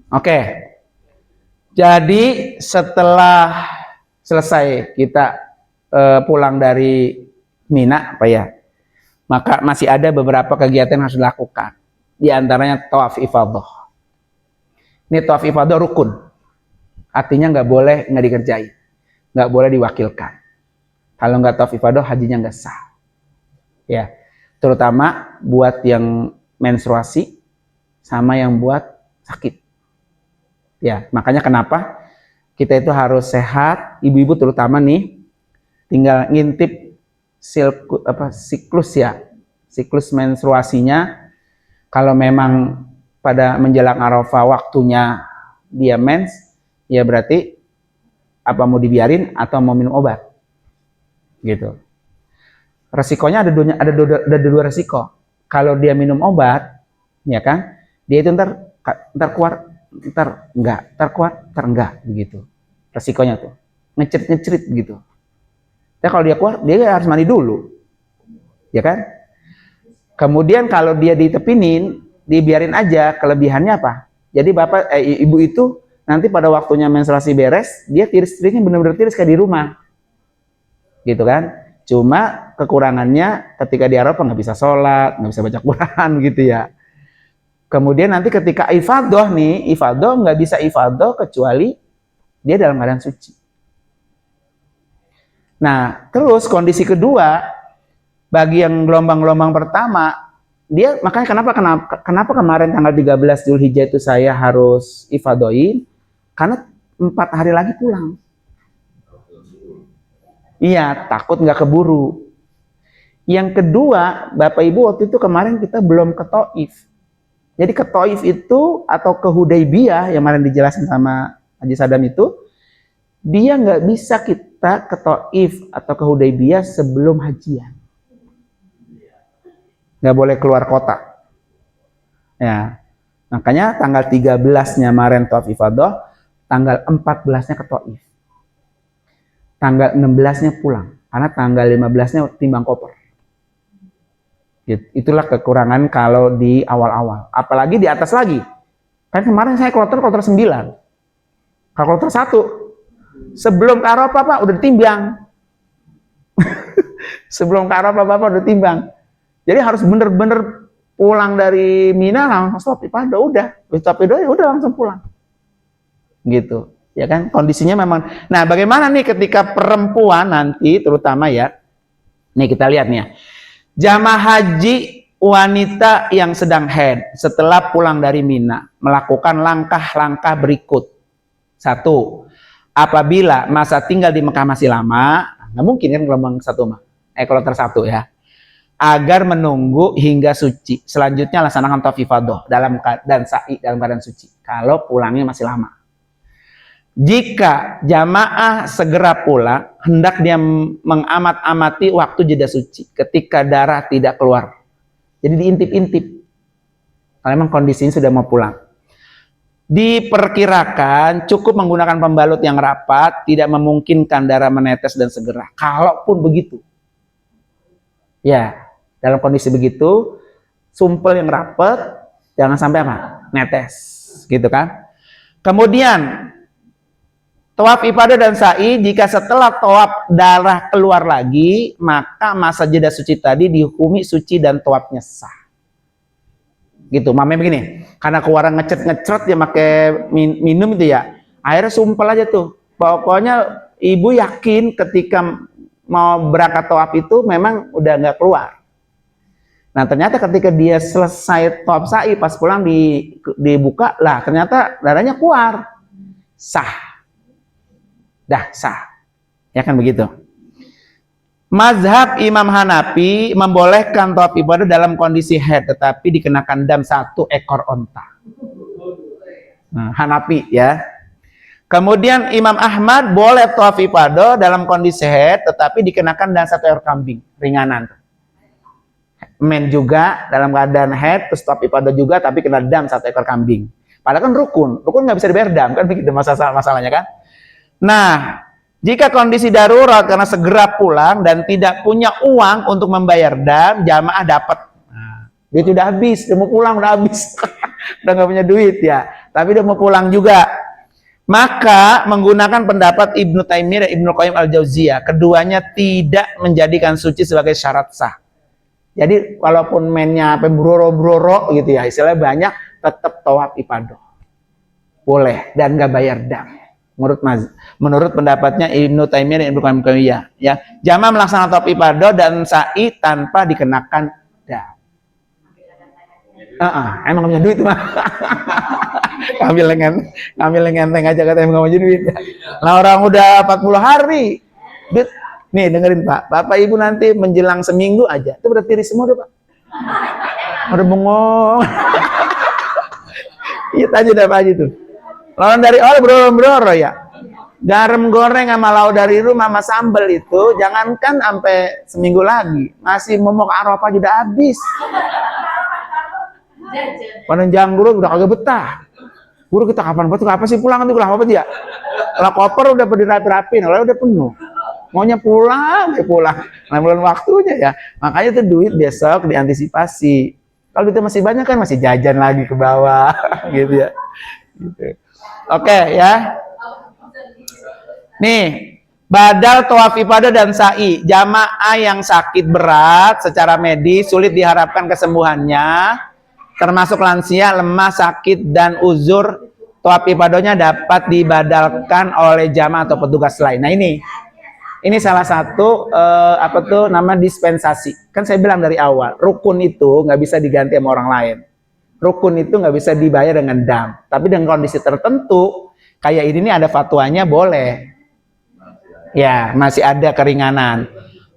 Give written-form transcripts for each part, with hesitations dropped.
Oke, jadi setelah selesai kita pulang dari Mina, apa ya, maka masih ada beberapa kegiatan yang harus dilakukan. Di antaranya tawaf ifadah. Ini tawaf ifadah rukun, artinya nggak boleh nggak dikerjain, nggak boleh diwakilkan. Kalau nggak tawaf ifadah, hajinya nggak sah. Ya, terutama buat yang menstruasi sama yang buat sakit. Ya, makanya kenapa kita itu harus sehat, ibu-ibu terutama nih, tinggal ngintip siklus ya, siklus menstruasinya. Kalau memang pada menjelang Arafah waktunya dia mens, ya berarti apa mau dibiarin atau mau minum obat, gitu. Resikonya ada dua resiko. Kalau dia minum obat, ya kan, dia itu ntar keluar, ntar kuat, ntar enggak, begitu. Resikonya tuh ngecerit gitu. Ya kalau dia keluar, dia harus mandi dulu, ya kan. Kemudian kalau dia ditepinin, dibiarin aja, kelebihannya apa? Jadi ibu itu nanti pada waktunya menstruasi beres, dia tirisnya benar-benar tiris kayak di rumah, gitu kan. Cuma kekurangannya ketika di Arafah nggak bisa sholat, nggak bisa baca Quran gitu ya. Kemudian nanti ketika ifadah nih, ifadah nggak bisa ifadah kecuali dia dalam keadaan suci. Nah, terus kondisi kedua, bagi yang gelombang-gelombang pertama, dia makanya kenapa kemarin tanggal 13 Zulhijjah itu saya harus ifadoin, karena 4 hari lagi pulang. Iya, takut nggak keburu. Yang kedua, Bapak Ibu, waktu itu kemarin kita belum ke Taif. Jadi ke Taif itu atau ke Hudaybiyah yang kemarin dijelaskan sama Haji Sadam itu, dia nggak bisa kita ke Taif atau ke Hudaybiyah sebelum hajian. Nggak boleh keluar kota. Ya, makanya tanggal 13-nya kemarin Taif Ifadah, tanggal 14-nya ke Taif. Tanggal 16-nya pulang, karena tanggal 15-nya timbang koper. Itulah kekurangan kalau di awal-awal. Apalagi di atas lagi. Kan kemarin saya kloter 9. Kalau kloter 1, sebelum ke Arafah Pak udah ditimbang. Sebelum ke Arafah Bapak udah timbang. Jadi harus bener-bener pulang dari Mina langsung stop ibadah, udah. Stop ibadah ya udah langsung pulang. Gitu. Ya kan, kondisinya memang. Nah, bagaimana nih ketika perempuan nanti terutama ya. Nih kita lihat nih ya. Jamaah haji wanita yang sedang haid setelah pulang dari Mina melakukan langkah-langkah berikut. 1. Apabila masa tinggal di Mekah masih lama, nggak mungkin kan gelombang 1 mah. Kloter 1 ya. Agar menunggu hingga suci. Selanjutnya laksanakan tawaf ifadah dan sa'i dalam keadaan suci. Kalau pulangnya masih lama. Jika jamaah segera pulang, hendak dia mengamat-amati waktu jeda suci ketika darah tidak keluar. Jadi diintip-intip. Kalau memang kondisinya sudah mau pulang. Diperkirakan cukup menggunakan pembalut yang rapat, tidak memungkinkan darah menetes dan segera. Kalaupun begitu. Ya, dalam kondisi begitu, sumpel yang rapat, jangan sampai apa? Netes. Gitu kan. Kemudian tawaf ifadah dan sa'i, jika setelah tawaf darah keluar lagi, maka masa jeda suci tadi dihukumi suci dan tawafnya sah. Gitu, mamanya begini, karena keluaran ngecret dia pakai minum itu ya, akhirnya sumpel aja tuh. Pokoknya ibu yakin ketika mau berangkat tawaf itu memang udah nggak keluar. Nah ternyata ketika dia selesai tawaf sa'i, pas pulang dibuka, lah ternyata darahnya keluar. Sah. Dah sah, ya kan begitu. Mazhab Imam Hanafi membolehkan tawaf ibadah dalam kondisi haid, tetapi dikenakan dam 1 ekor onta. Nah, Hanafi ya. Kemudian Imam Ahmad boleh tawaf ibadah dalam kondisi haid, tetapi dikenakan dam 1 ekor kambing, ringanan. Men juga dalam keadaan haid, terus tawaf ibadah juga, tapi kena dam 1 ekor kambing. Padahal kan rukun nggak bisa dibayar dam, kan begitu masalahnya kan. Nah, jika kondisi darurat karena segera pulang dan tidak punya uang untuk membayar dam, jamaah dapat. Nah, duit udah habis, udah mau pulang udah habis, udah nggak punya duit ya. tapi udah mau pulang juga. Maka menggunakan pendapat Ibnu Taimiyah dan Ibnu Qayyim al-Jauziyah, keduanya tidak menjadikan suci sebagai syarat sah. Jadi walaupun mainnya broro-broro gitu ya, istilahnya banyak, tetap tawaf ifadah boleh dan nggak bayar dam. Menurut pendapatnya Ibnu Taimiyah dan Ibnu Qayyim ya, jamaah melaksanakan tawaf ifadah dan sa'i tanpa dikenakan dam. Emang punya duit mah. ngambil ngenteng aja katanya nggak mau duit. Nah orang udah 40 hari duit. Nih dengerin Pak, Bapak Ibu nanti menjelang seminggu aja itu udah tiris semua tuh Pak, udah bengong. Iya tanya udah Pak itu lawan dari awal bro ya, garam goreng sama lauk dari rumah sama sambal itu jangankan sampai seminggu lagi, masih momok Arafah udah habis. Padahal janggur udah kagak betah. Guru kita kapan betul apa sih pulang nanti pulang apa dia? Lah koper udah dirapi-rapin, udah penuh. Maunya pulang. Nah, belum waktunya ya. Makanya itu duit besok diantisipasi. Kalau duitnya masih banyak kan masih jajan lagi ke bawah gitu ya. Gitu. Oke ya. Nih, badal tawaf ifadah dan sa'i. Jamaah yang sakit berat secara medis, sulit diharapkan kesembuhannya, termasuk lansia, lemah, sakit, dan uzur, tawaf ibadahnya dapat dibadalkan oleh jamaah atau petugas lain. Nah ini salah satu nama dispensasi. Kan saya bilang dari awal, rukun itu nggak bisa diganti sama orang lain. Rukun itu nggak bisa dibayar dengan dam. Tapi dengan kondisi tertentu, kayak ini ada fatwanya boleh. Ya, masih ada keringanan.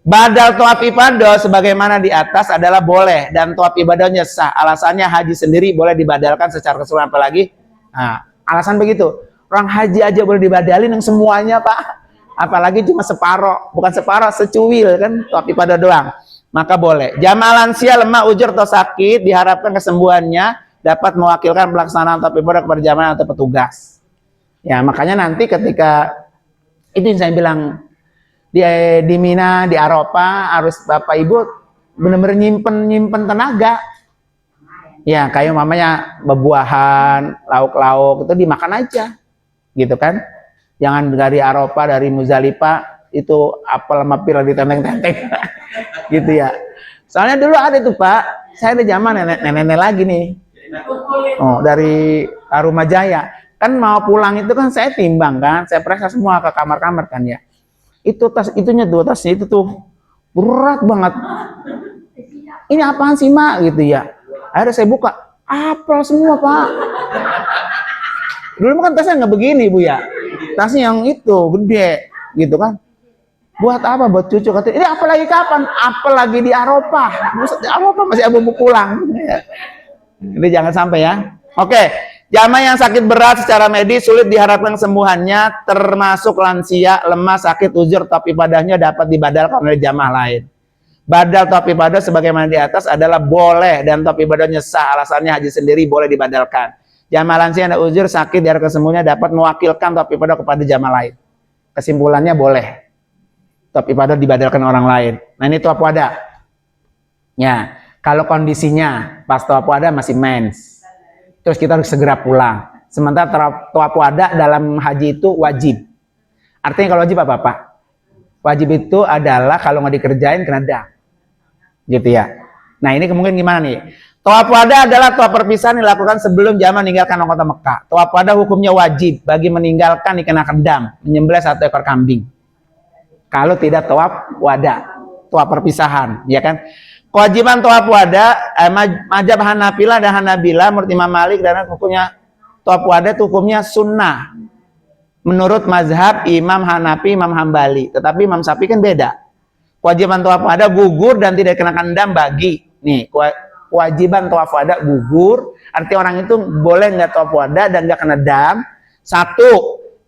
Badal tawaf ifadah sebagaimana di atas adalah boleh dan tawaf ibadahnya sah. Alasannya haji sendiri boleh dibadalkan secara keseluruhan, apalagi alasan begitu. Orang haji aja boleh dibadalin yang semuanya Pak. Apalagi cuma separoh, bukan separoh, secuil kan tawaf ifadah doang. Maka boleh. Jamaah lansia, lemah, uzur atau sakit diharapkan kesembuhannya dapat mewakilkan pelaksanaan tawaf ifadah kepada jamaah atau petugas. Ya, makanya nanti ketika itu yang saya bilang di Mina, di Arafah harus Bapak Ibu benar-benar nyimpen tenaga. Ya, kayak mamanya bebuahan, lauk-lauk itu dimakan aja. Gitu kan? Jangan dari Arafah, dari Muzdalifah itu apel sama pil ditenteng-tenteng. Gitu ya. Soalnya dulu ada tuh Pak, saya ada zaman nenek-nenek lagi nih. Dari Tarumajaya. Kan mau pulang itu kan saya timbang kan, saya periksa semua ke kamar-kamar kan ya. Itu tasnya itu tuh berat banget. Ini apaan sih Mak gitu ya. Akhirnya saya buka, apel semua Pak. Dulu kan tasnya nggak begini Bu ya. Tasnya yang itu gede gitu kan. Buat apa? Buat cucu katanya. Ini apel lagi kapan? Apel lagi di Arafah. Arafah masih abu pulang. Ini jangan sampai ya. Oke. Jamaah yang sakit berat secara medis sulit diharapkan kesembuhannya, termasuk lansia, lemah, sakit, uzur, tawaf ibadahnya dapat dibadalkan oleh jamaah lain. Badal tawaf ibadah sebagaimana di atas adalah boleh dan tawaf ibadahnya sah. Alasannya haji sendiri boleh dibadalkan. Jamaah lansia yang uzur, sakit, diharapkan kesembuhannya dapat mewakilkan tawaf ibadah kepada jamaah lain. Kesimpulannya boleh. Tawaf ibadah dibadalkan orang lain. Nah ini tawaf wada. Ya, kalau kondisinya pas tawaf wada masih mens. Terus kita harus segera pulang. Sementara tawaf wada dalam haji itu wajib. Artinya kalau wajib apa Pak? Wajib itu adalah kalau nggak dikerjain kena dam. Gitu ya. Nah ini kemungkinan gimana nih? Tawaf wada adalah tawaf perpisahan dilakukan sebelum jamaah meninggalkan kota Mekah. Tawaf wada hukumnya wajib bagi meninggalkan dikenakan dam, menyembelih 1 ekor kambing. Kalau tidak tawaf wada, tawaf perpisahan, ya kan? Kewajiban tawaf wada, mazhab Hanafilah dan Hanabilah menurut Imam Malik dan hukumnya tawaf wada itu hukumnya sunnah. Menurut mazhab Imam Hanafi, Imam Hambali. Tetapi Imam Syafi'i kan beda. Kewajiban tawaf wada gugur dan tidak kenakan dam bagi. Nih, kewajiban tawaf wada gugur. Artinya orang itu boleh nggak tawaf wada dan nggak kena dam. 1.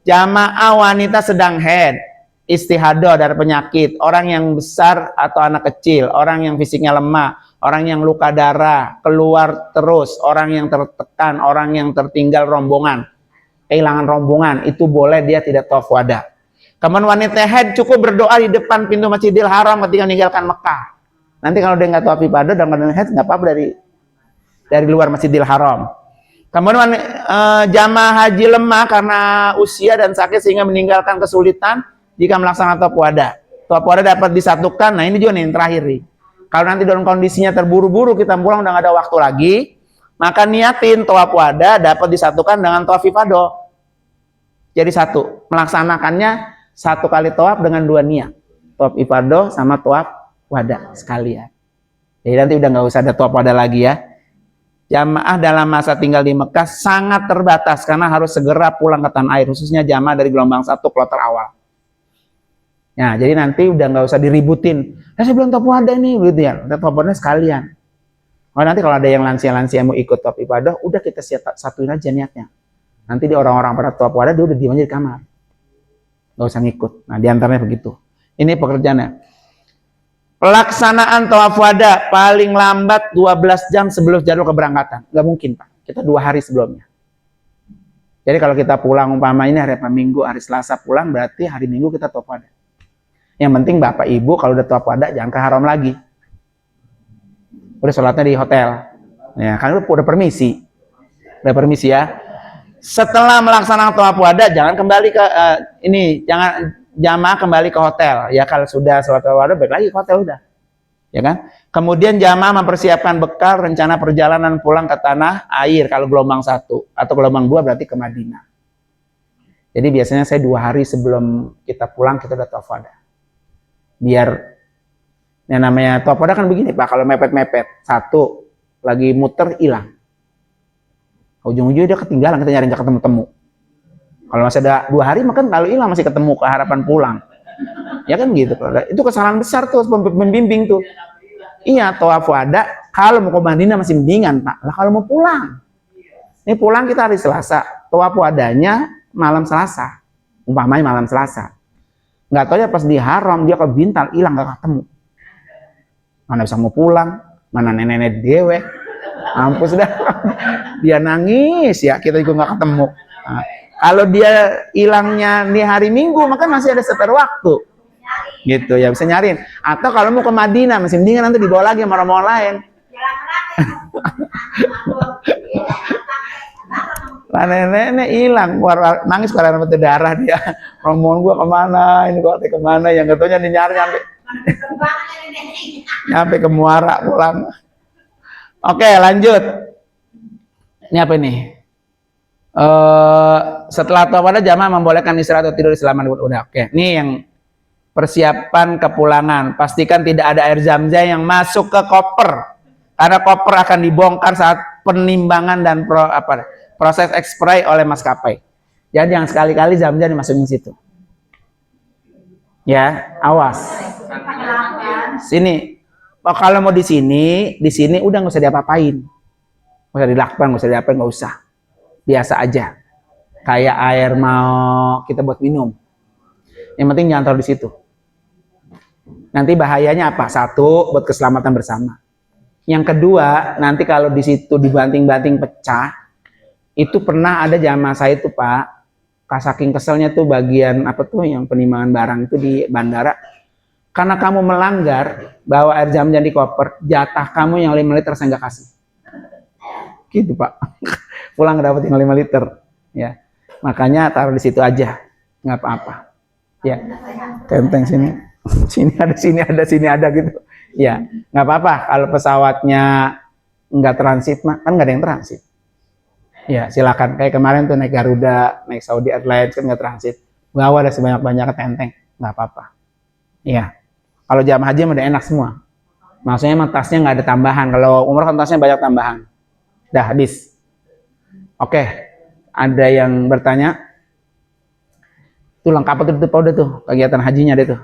Jamaah wanita sedang haid, istihadah dari penyakit, orang yang besar atau anak kecil, orang yang fisiknya lemah, orang yang luka darah, keluar terus, orang yang tertekan, orang yang tertinggal rombongan, kehilangan rombongan, itu boleh dia tidak tawaf wada. Kemudian wanita haid cukup berdoa di depan pintu Masjidil Haram ketika meninggalkan Mekah. Nanti kalau dia nggak tawaf ibadah dan keadaan haid nggak apa-apa dari luar Masjidil Haram. Kemudian jamaah haji lemah karena usia dan sakit sehingga meninggalkan kesulitan jika melaksanakan tawaf wada. Tawaf wada dapat disatukan. Nah ini juga nih yang terakhir nih. Kalau nanti dalam kondisinya terburu-buru kita pulang udah nggak ada waktu lagi, maka niatin tawaf wada dapat disatukan dengan tawaf ifadah. Jadi satu, melaksanakannya satu kali tawaf dengan dua niat. Tawaf ifadah sama tawaf wada sekalian. Jadi nanti udah nggak usah ada tawaf wada lagi ya. Jamaah dalam masa tinggal di Mekah sangat terbatas karena harus segera pulang ke tanah air, khususnya jamaah dari gelombang 1 kloter awal. Nah, jadi nanti udah nggak usah diributin. Saya belum tawaf wada nih, gitu ya. Udah tawaf wada sekalian. Oh, nanti kalau ada yang lansia-lansia mau ikut tawaf ibadah, udah kita satuin aja niatnya. Nanti di orang-orang pada tawaf wada dia udah diam aja di kamar, nggak usah ngikut. Nah, diantaranya begitu. Ini pekerjaannya. Pelaksanaan tawaf wada paling lambat 12 jam sebelum jadwal keberangkatan. Nggak mungkin, Pak. Kita 2 hari sebelumnya. Jadi kalau kita pulang umpama ini hari apa Minggu, hari Selasa pulang berarti hari Minggu kita tawaf wada. Yang penting Bapak Ibu kalau udah tawaf wada jangan ke haram lagi. Udah sholatnya di hotel. Ya, kan udah permisi. Udah permisi ya. Setelah melaksanakan tawaf wada jangan kembali ke jangan jamaah kembali ke hotel. Ya kalau sudah sholat tawaf wada balik lagi ke hotel udah. Ya kan? Kemudian jamaah mempersiapkan bekal rencana perjalanan pulang ke tanah air kalau gelombang 1 atau gelombang 2 berarti ke Madinah. Jadi biasanya saya 2 hari sebelum kita pulang kita udah tawaf wada. Biar yang namanya tawaf wada kan begini Pak, kalau mepet-mepet, 1 lagi muter hilang. Ujung-ujungnya dia ketinggalan, kita nyari nggak ketemu-temu. Kalau masih ada 2 hari, makan kalau hilang masih ketemu ke harapan pulang. Ya kan gitu. Itu kesalahan besar tuh pembimbing tuh. Iya, tawaf wada kalau mau ke Madinah masih mendingan Pak. Lah kalau mau pulang. Ini pulang kita hari Selasa. Tawaf wadanya malam Selasa. Umpamanya malam Selasa. Nggak tahu ya pas di haram dia ke Bintal hilang nggak ketemu. Mana bisa mau pulang, mana nenek-nenek dewe. Mampus dah. Dia nangis ya, kita juga nggak ketemu. Nah, kalau dia hilangnya di hari Minggu, maka masih ada spare waktu. Gitu ya, bisa nyariin. Atau kalau mau ke Madinah, masih mendingan nanti dibawa lagi sama rombongan lain. Lah nenek hilang, nangis karena mata darah dia. Rombongan gua kemana? Ini gua kemana? Yang katanya dinyari nyampe ke Muara pulang. Oke, lanjut. Ini apa ini? Setelah tawaf wada jamaah membolehkan istirahat atau tidur selama udah. Oke, ini yang persiapan kepulangan. Pastikan tidak ada air zam-zam yang masuk ke koper. Karena koper akan dibongkar saat penimbangan dan proses ekspray oleh maskapai. Jadi yang sekali-kali zam-zam dimasukin situ. Ya, awas. Sini. Oh, kalau mau di sini udah nggak usah diapa-apain. Nggak usah dilakban, nggak usah diapain, nggak usah. Biasa aja. Kayak air mau kita buat minum. Yang penting jangan taruh di situ. Nanti bahayanya apa? 1, buat keselamatan bersama. Yang kedua, nanti kalau di situ dibanting-banting pecah, itu pernah ada jamaah saya itu Pak, saking keselnya tuh bagian apa tuh yang penimbangan barang itu di bandara. Karena kamu melanggar bawa air zam-zam di koper, jatah kamu yang 5 liter saya nggak kasih. Gitu Pak. Pulang dapat yang 5 liter. Ya, makanya taruh di situ aja, nggak apa-apa. Ya, kenteng sini, sini ada gitu. Ya, nggak apa-apa kalau pesawatnya nggak transit mah, kan nggak ada yang transit. Ya, silakan. Kayak kemarin tuh naik Garuda, naik Saudi Airlines kan nggak transit. Bawa ada sebanyak-banyak tenteng, nggak apa-apa. Iya. Kalau jamaah haji udah enak semua. Maksudnya emang tasnya nggak ada tambahan. Kalau umrah kan tasnya banyak tambahan. Dah habis. Oke. Ada yang bertanya? Tuh lengkap tuh udah tuh kegiatan hajinya deh tuh.